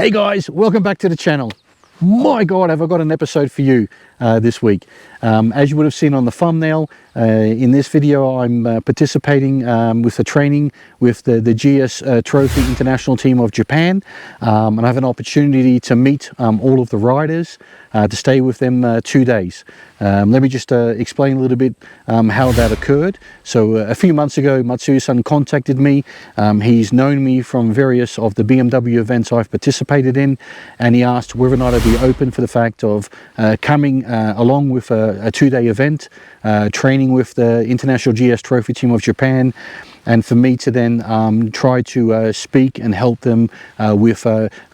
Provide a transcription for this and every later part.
Hey guys, welcome back to the channel. My God, have I got an episode for you this week. As you would have seen on the thumbnail, in this video I'm participating with the training with the GS Trophy International Team of Japan, and I have an opportunity to meet all of the riders, to stay with them 2 days. Let me just explain a little bit how that occurred. So a few months ago, Matsui-san contacted me. He's known me from various of the BMW events I've participated in, and he asked whether or not I'd be open for the fact of coming along with a 2-day event, training with the International GS Trophy Team of Japan, and for me to then try to speak and help them with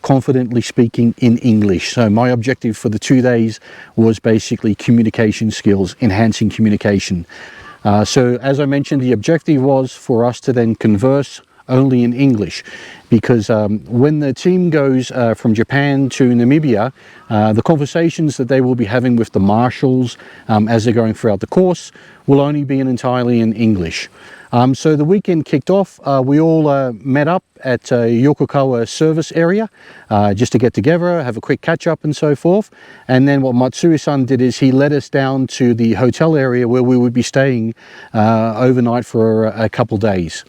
confidently speaking in English. So my objective for the 2 days was basically communication skills, enhancing communication. So as I mentioned, the objective was for us to then converse only in English, because when the team goes from Japan to Namibia, the conversations that they will be having with the marshals as they're going throughout the course will only be entirely in English. So the weekend kicked off. We all met up at Yokokawa service area just to get together, have a quick catch up and so forth. And then what Matsui-san did is he led us down to the hotel area where we would be staying overnight for a couple days.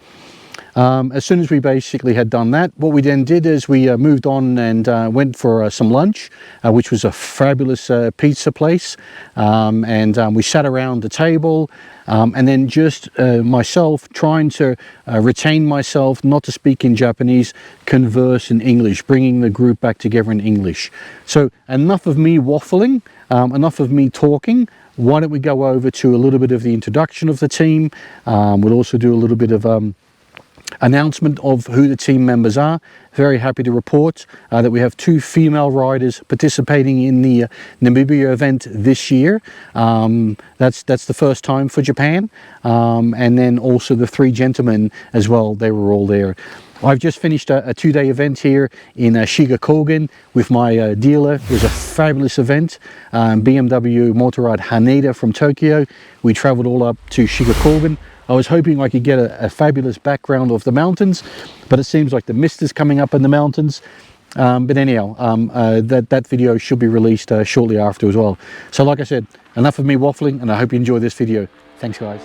As soon as we basically had done that, what we then did is we moved on and went for some lunch, which was a fabulous pizza place, and we sat around the table, and then just myself trying to retain myself, not to speak in Japanese, converse in English, bringing the group back together in English. So enough of me waffling, enough of me talking. Why don't we go over to a little bit of the introduction of the team. We'll also do a little bit of announcement of who the team members are. Very happy to report that we have 2 female riders participating in the Namibia event this year. That's the first time for Japan, and then also the 3 gentlemen as well. They were all there. I've just finished a 2-day event here in Shiga Kogen with my dealer. It was a fabulous event. BMW Motorrad Haneda from Tokyo. We traveled all up to Shiga Kogen. I was hoping I could get a fabulous background of the mountains, but it seems like the mist is coming up in the mountains. But anyhow, that video should be released shortly after as well. So like I said, enough of me waffling, and I hope you enjoy this video. Thanks guys.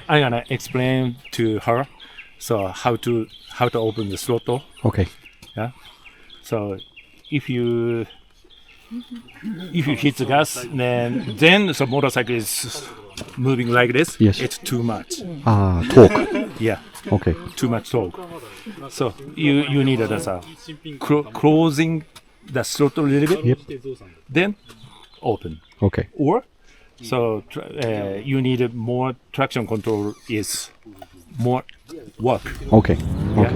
I'm gonna explain to her, so how to open the throttle. Okay. Yeah. So if you hit the gas, then the motorcycle is moving like this. Yes. It's too much. Torque. Yeah. Okay. Too much torque. So you need closing the throttle a little bit. Yep. Then open. Okay. Or so you need more traction control is more work. Okay. Yeah.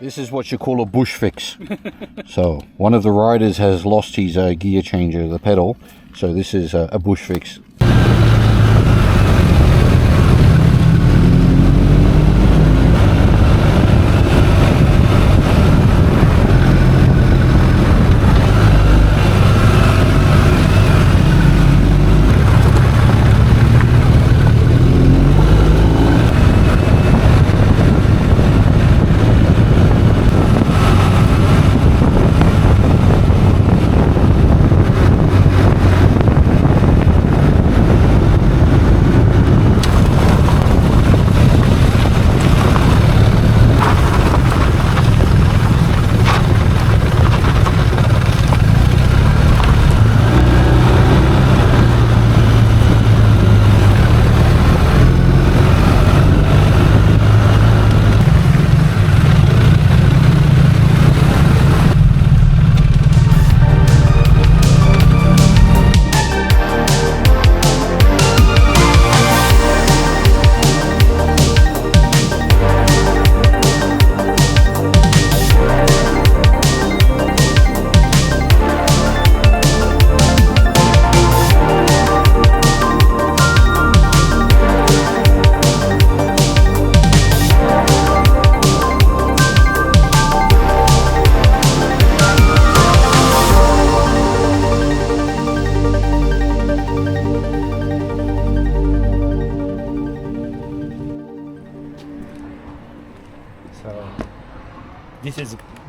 This is what you call a bush fix. So one of the riders has lost his gear changer, the pedal. So this is a bush fix.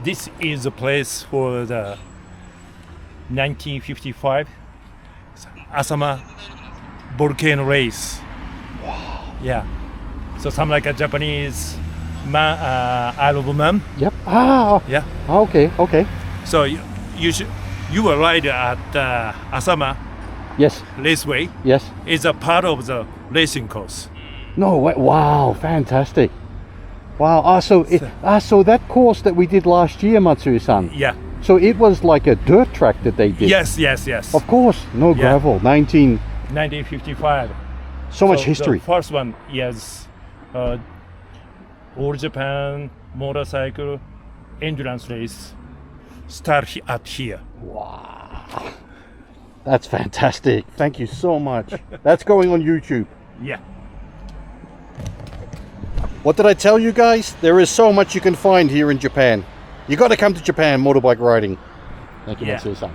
This is the place for the 1955 Asama volcano race. Wow. Yeah. So some like a Japanese Isle of Man. Yep. Ah. Yeah. Okay. Okay. So you will ride at Asama Yes. Raceway. Yes. It's a part of the racing course. No way. Wow. Fantastic. Wow. So that course that we did last year, Matsui-san. Yeah. So it was like a dirt track that they did. Yes. Of course. No gravel. 1955. So much history. The first one is All Japan motorcycle endurance race start at here. Wow. That's fantastic. Thank you so much. That's going on YouTube. Yeah. What did I tell you guys? There is so much you can find here in Japan. You got to come to Japan motorbike riding. Thank you, Matsui-san.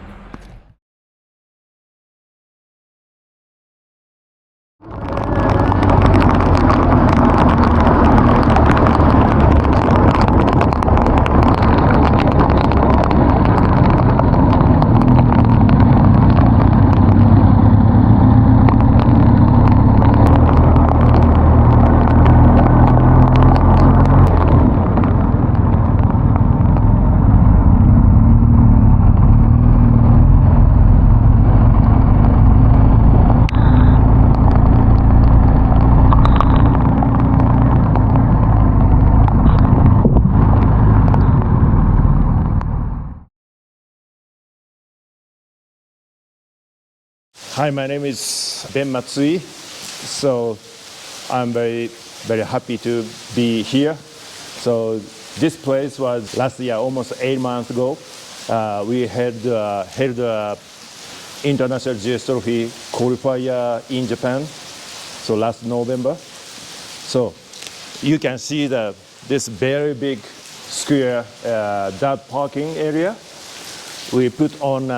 Hi, my name is Ben Matsui. So I'm very, very happy to be here. So this place was last year, almost 8 months ago. We had held International GS Trophy qualifier in Japan. So last November. So you can see this very big square dirt parking area. We put on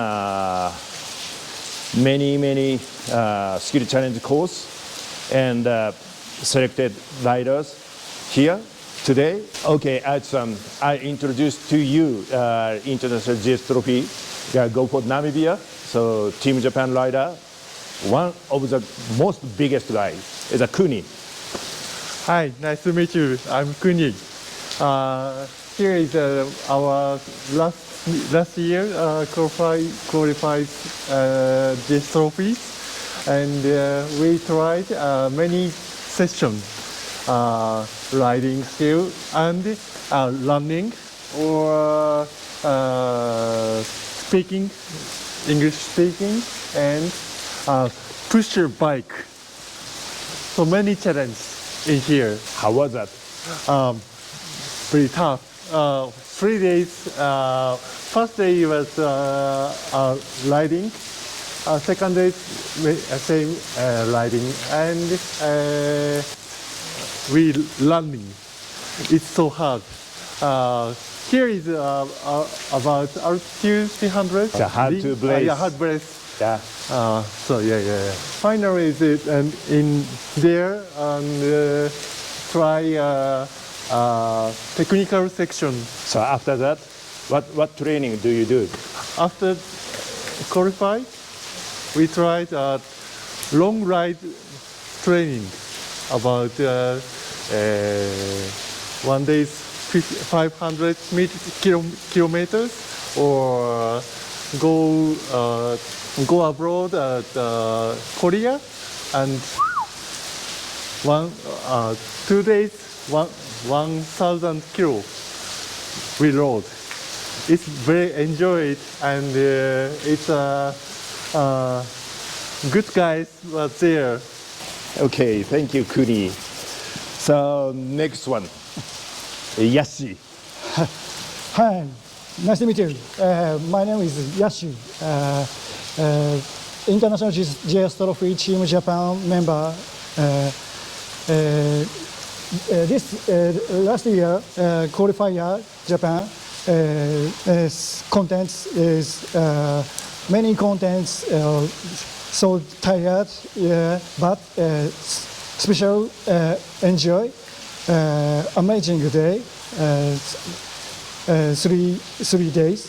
many skill challenge course and selected riders here today. Okay, I introduced to you International GS Trophy go for Namibia. So Team Japan rider, one of the most biggest guy is a Kuni. Hi, nice to meet you. I'm Kuni. Here is our last year qualified GS trophies, and we tried many sessions, riding skill and running or speaking, English speaking, and push your bike. So many challenges in here. How was that? Pretty tough. 3 days. First day was riding. Second day, same riding, and we running. It's so hard. Here is about altitude 300. It's hard to blaze. Yeah, hard blaze. Yeah. So yeah. Finally, in there and try technical section. So after that, what training do you do? After qualify, we tried long ride training about 1 day 500 kilometers, or go abroad at Korea, and 2 days 1,000 kilo we rode. It's very enjoyed, and it's good guys were there. Okay, thank you, Kuni. So next one, Yashi. Hi, nice to meet you. My name is Yashi, International GS Trophy Team Japan member. This last year, qualifier Japan, contents is many contents, so tired, but special enjoy, amazing day. 3 days.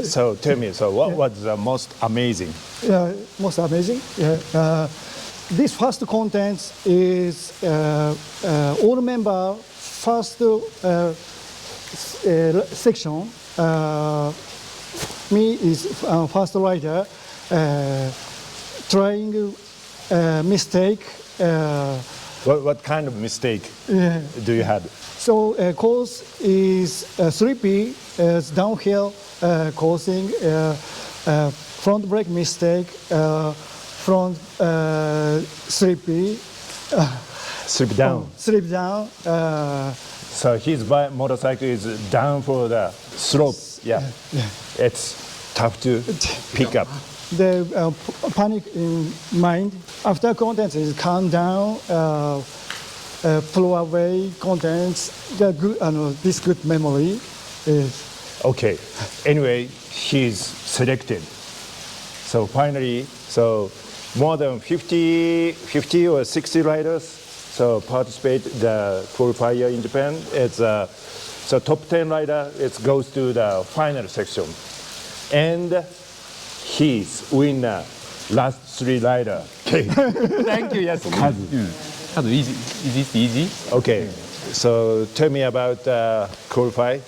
So tell me, so what was the most amazing? Most amazing. This first content is all member first section. Me is first rider trying mistake. What kind of mistake do you had? So course is sleepy, downhill causing front brake mistake, front sleepy. Slip down. Slip down. So his motorcycle is down for the slope. Yeah. It's tough to pick up. The panic in mind. After contents is calm down, flow away contents. The good, this good memory is. Okay. Anyway, he's selected. So finally, so more than 50 or 60 riders so participate the qualifier in Japan. It's so top 10 rider. It goes to the final section, and he's winner. Last 3 rider. Okay. Thank you, yes. Kazu, easy. Okay. So tell me about qualify.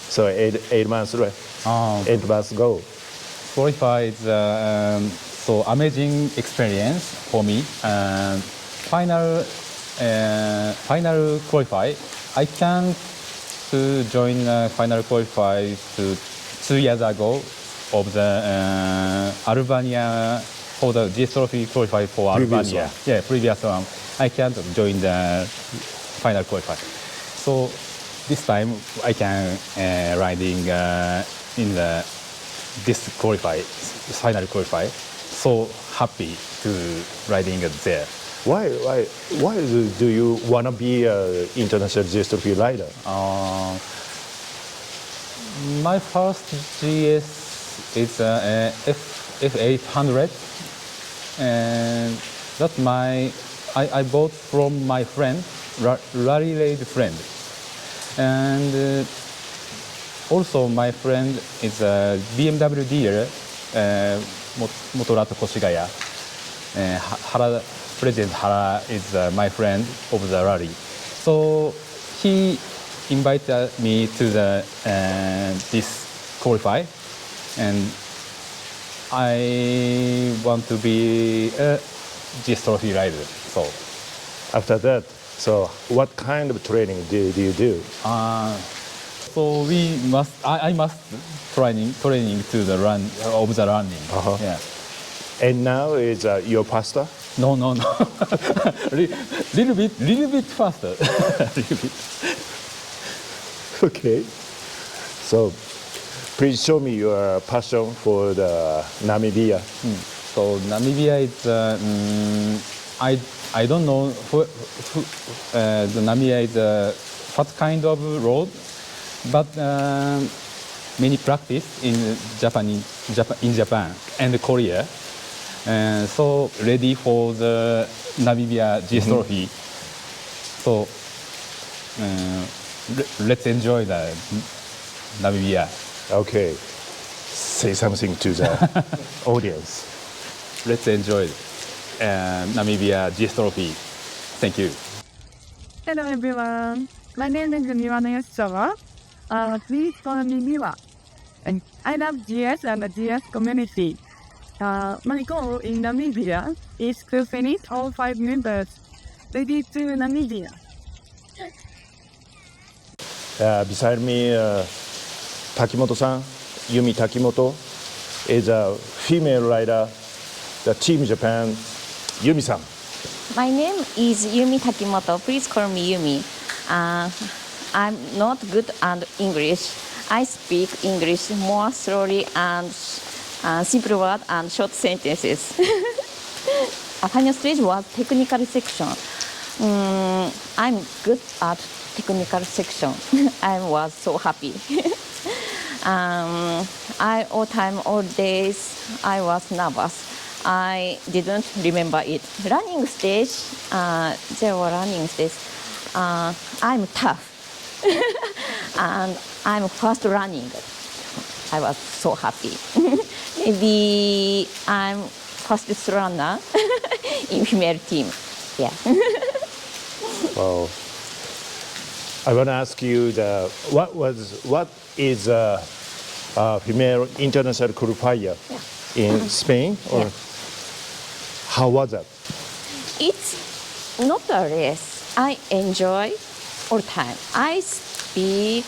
So 8 months, right? 8 months ago. Qualify is so amazing experience for me. Final qualify. I can to join final qualify 2 years ago of the Albania for the GS Trophy qualify for Previous Albania. one. Yeah, previous one. I can't join the final qualify. So this time I can riding in the this qualify, final qualify. So happy to riding there. Why do you wanna be an international GS Trophy rider? My first GS is F800, and that I bought from my friend, rally raid friend, and also my friend is a BMW dealer, Motorato Koshigaya. President Hara is my friend of the rally, so he invited me to the this qualify, and I want to be a GS Trophy rider. So After that, so what kind of training do you do? so I must training to the running. Yeah. And now is your pastor? No. little bit faster. Little bit. Okay. So please show me your passion for the Namibia. So Namibia is I don't know the Namibia is what kind of road, but many practice in Japan and Korea. So ready for the Namibia GS trophy. So let's enjoy the Namibia. Okay. Say something to the audience. Let's enjoy Namibia GS trophy. Thank you. Hello everyone, my name is Miwa Yoshizawa. Please call me Miwa. And I love GS and the GS community. My goal in Namibia is to finish all 5 members ready to Namibia. Beside me, Takimoto-san, Yumi Takimoto, is a female rider, the Team Japan, Yumi-san. My name is Yumi Takimoto. Please call me Yumi. I'm not good at English. I speak English more slowly and simple words and short sentences. A final stage was technical section. I'm good at technical section. I was so happy. All time, all days, I was nervous. I didn't remember it. Running stage, there were running stage. I'm tough. And I'm fast running. I was so happy. Maybe I'm fastest runner in female team. Yeah. Well, I want to ask you what is a female international qualifier in Spain, or how was that? It's not a race. I enjoy all the time. I speak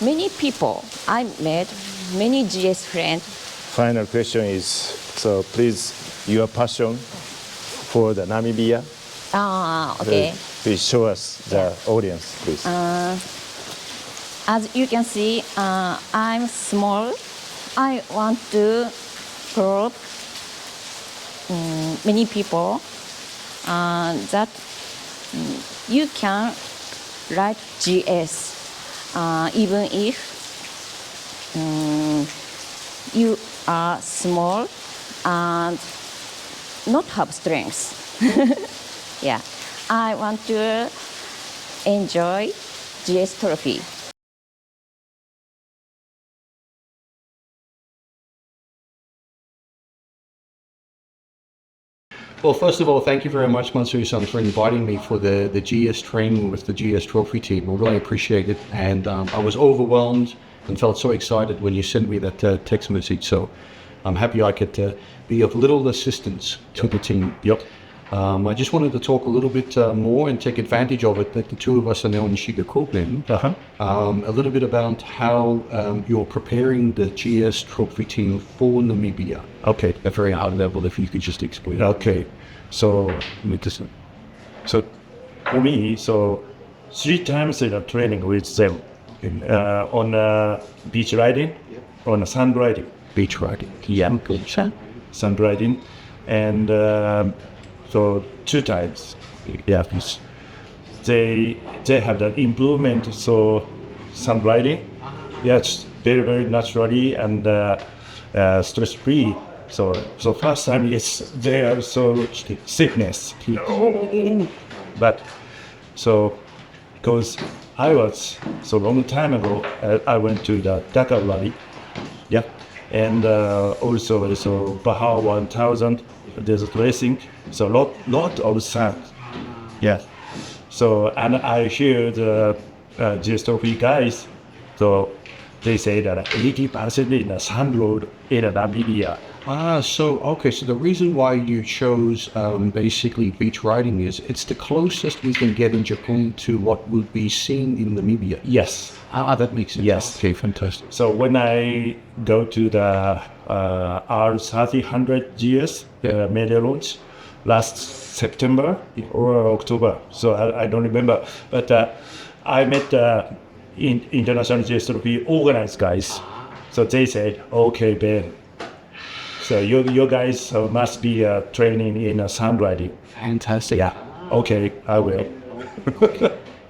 many people. I met many GS friends. Final question is, so please, your passion for the Namibia. Okay. Please show us the audience, please. As you can see, I'm small. I want to probe many people that you can write GS even if you are small and not have strength. Yeah, I want to enjoy GS trophy. Well, first of all, thank you very much, Matsui-san, for inviting me for the GS training with the GS Trophy team. I really appreciate it. And I was overwhelmed and felt so excited when you sent me that text message. So I'm happy I could be of little assistance to the team. Yep. I just wanted to talk a little bit more and take advantage of it that the two of us are now in Shigakoben. A little bit about how you're preparing the GS Trophy team for Namibia. Okay. At a very high level, if you could just explain. Okay. So for me, so 3 times in a training with them on beach riding, on sand riding. Beach riding. Yeah. Sand riding, and so 2 times. Yeah. They have that improvement. So sand riding, yes, very very naturally and stress free. So first time it's there, so sickness. But so because I was so long time ago, I went to the Dakar Rally, yeah, and also so Baja 1000 desert racing. So lot of sand, yeah. So and I hear the GS Trophy guys, so they say that 80% in the sand road in Namibia. So the reason why you chose basically beach riding is it's the closest we can get in Japan to what would be seen in Namibia. Yes. That makes sense. Yes. Okay, fantastic. So when I go to the R3000 GS media launch last September or October, so I don't remember, but I met international GS trophy organized guys. So they said, okay, Ben. So you guys must be training in sand riding. Fantastic. Yeah. Okay, I will.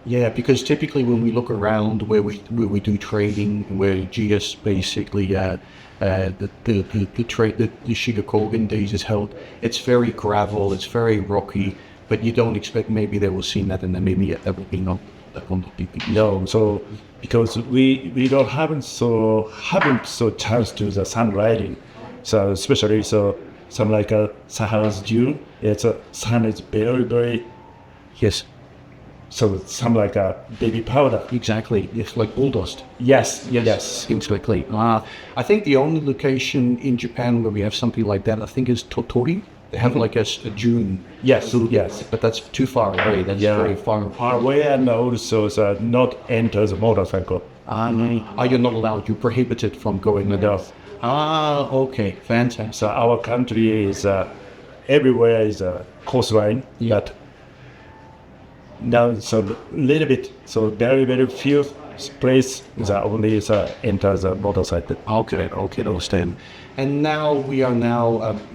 Yeah, because typically when we look around where we do training, where GS basically the Shiga Kogan days is held, it's very gravel, it's very rocky, but you don't expect maybe they will see that in Namibia. That would be not No, so because we don't haven't chance to the sun riding, so especially some like Sahara's dune, it's sun is very yes. So some like a baby powder. Exactly, it's like bull dust. Yes. Exactly. I think the only location in Japan where we have something like that, I think, is Totori. They have like a dune. Yes. But that's too far away. That's very far away, and also not enter the motorcycle. You're not allowed. You're prohibited from going there. Okay, fantastic. So our country is everywhere is a coastline, but now so little bit, so very few place that only enter the motorcycle. Okay, understand. And now we are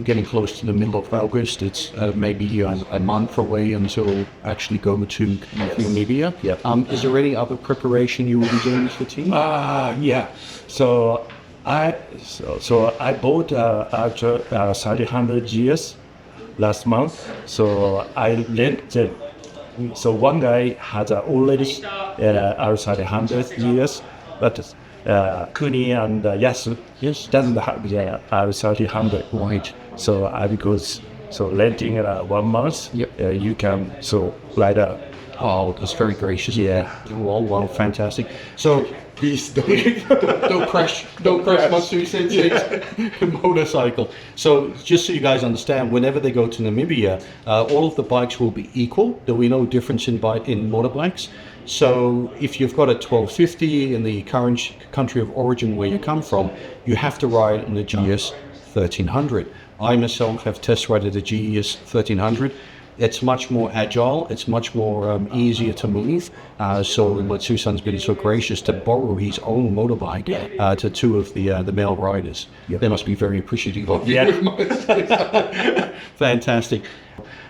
getting close to the middle of August. It's maybe a month away until actually go to Namibia. Yeah. Is there any other preparation you will be doing for the team? Yeah. So I bought a 300 GS last month. So I rented. So one guy has already R300 GS, but Kuni and Yasu doesn't have the R300. Right. So because renting 1 month, you can ride a. Oh, that's very gracious. Yeah. Well, fantastic. So please don't crash Matsui Sensei's motorcycle. So just so you guys understand, whenever they go to Namibia, all of the bikes will be equal. There will be no difference in motorbikes. So if you've got a 1250 in the current country of origin where you come from, you have to ride in the GS 1300. I myself have test ridden the GS 1300. It's much more agile, it's much more easier to move. So Matsusan's been so gracious to borrow his own motorbike to two of the male riders. Yep. They must be very appreciative of you. Yeah. Fantastic.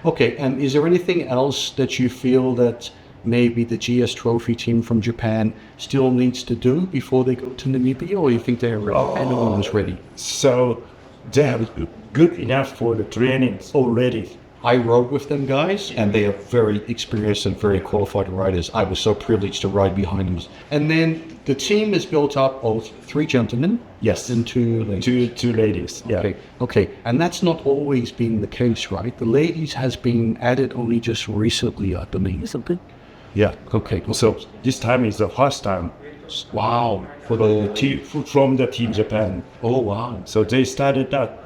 Okay, and is there anything else that you feel that maybe the GS Trophy team from Japan still needs to do before they go to Namibia, or you think they're ready? Anyone is ready? So they have good enough for the trainings already. I rode with them guys, and they are very experienced and very qualified riders. I was so privileged to ride behind them. And then the team is built up of 3 gentlemen. Yes. And 2 ladies. Two ladies. Yeah. Okay. And that's not always been the case, right? The ladies has been added only just recently, I believe. Something. Yeah. Okay. So this time is the first time. Wow. For the team from the team Japan. Oh wow. So they started at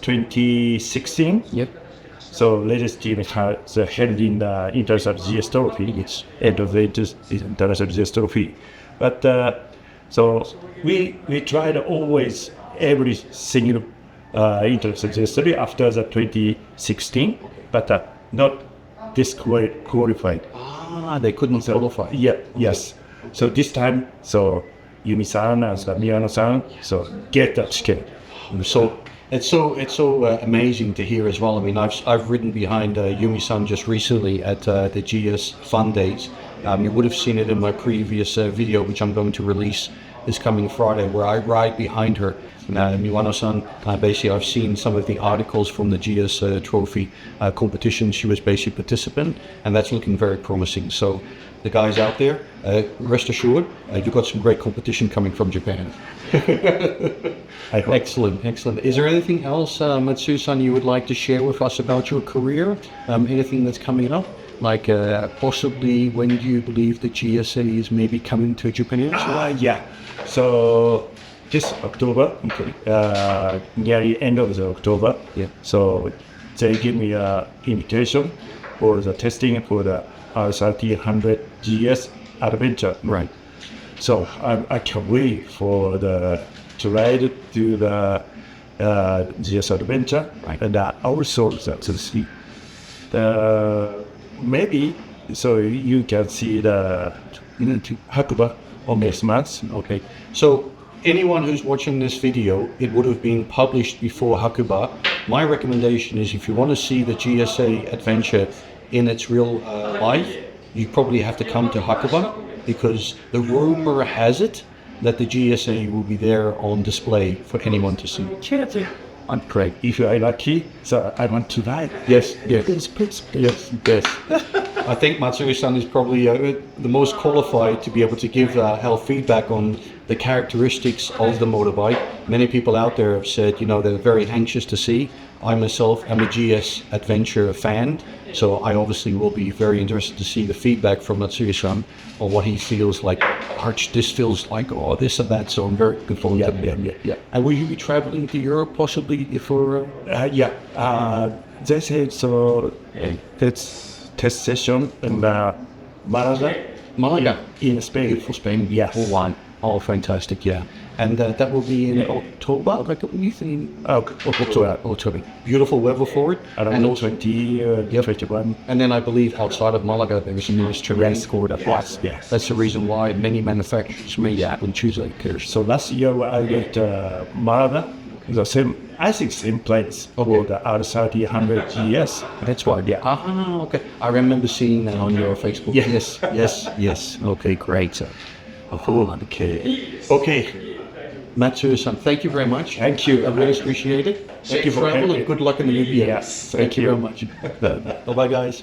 2016. Yep. So latest team has held in the International GS Trophy. Yes. End of the International GS Trophy. But so we tried always every single International GS Trophy after the 2016, but not disqualified. They couldn't qualify. Yeah. Yes. So this time, Yumi-san and Miyano-san, get that ticket. So it's so amazing to hear as well. I mean, I've ridden behind Yumi-san just recently at the GS Fun Days. You would have seen it in my previous video, which I'm going to release this coming Friday, where I ride behind her. Miwano-san, basically I've seen some of the articles from the GS Trophy competition. She was basically a participant, and that's looking very promising. So the guys out there, rest assured, you've got some great competition coming from Japan. Excellent. Is there anything else, Matsu-san, you would like to share with us about your career? Anything that's coming up? Like possibly when do you believe the GSA is maybe coming to Japan? Yeah. So this October, nearly end of the October. Yeah. So they give me an invitation for the testing for the R1300 GS Adventure. Right. So I can't wait for to ride to the GS Adventure. Right. And also to see maybe so you can see the Hakuba on this month. Okay. So anyone who's watching this video, it would have been published before Hakuba. My recommendation is if you want to see the GSA adventure in its real life, you probably have to come to Hakuba, because the rumor has it that the GSA will be there on display for anyone to see. I'm great. If you are lucky, so I want to buy it. Yes, yes, Please. yes, yes. I think Matsui-san is probably the most qualified to be able to give health feedback on the characteristics of the motorbike. Many people out there have said, you know, they're very anxious to see. I myself am a GS Adventure fan, so I obviously will be very interested to see the feedback from Matsui-san on what he feels like. Arch, this feels like, oh, this and that, so I'm very looking forward to that. Yeah. And will you be traveling to Europe possibly for... This is test session in Malaga in Spain. Beautiful Spain. Yes. Oh, fantastic, yeah. And that will be in October, October. Beautiful weather for it. Around 21. And then I believe outside of Malaga there is a nice terrain. Yes. That's the reason why many manufacturers may choose like this. So last year I went to Malaga, the same, I think same place for the R30 100 GS. That's why, yeah. Okay. I remember seeing that on your Facebook. Yes. Okay, great. Okay. Matsui-san, thank you very much. Thank you. I really appreciate it. Thank you for travel having and good luck in Namibia. Yes, Thank you very much. Bye-bye, guys.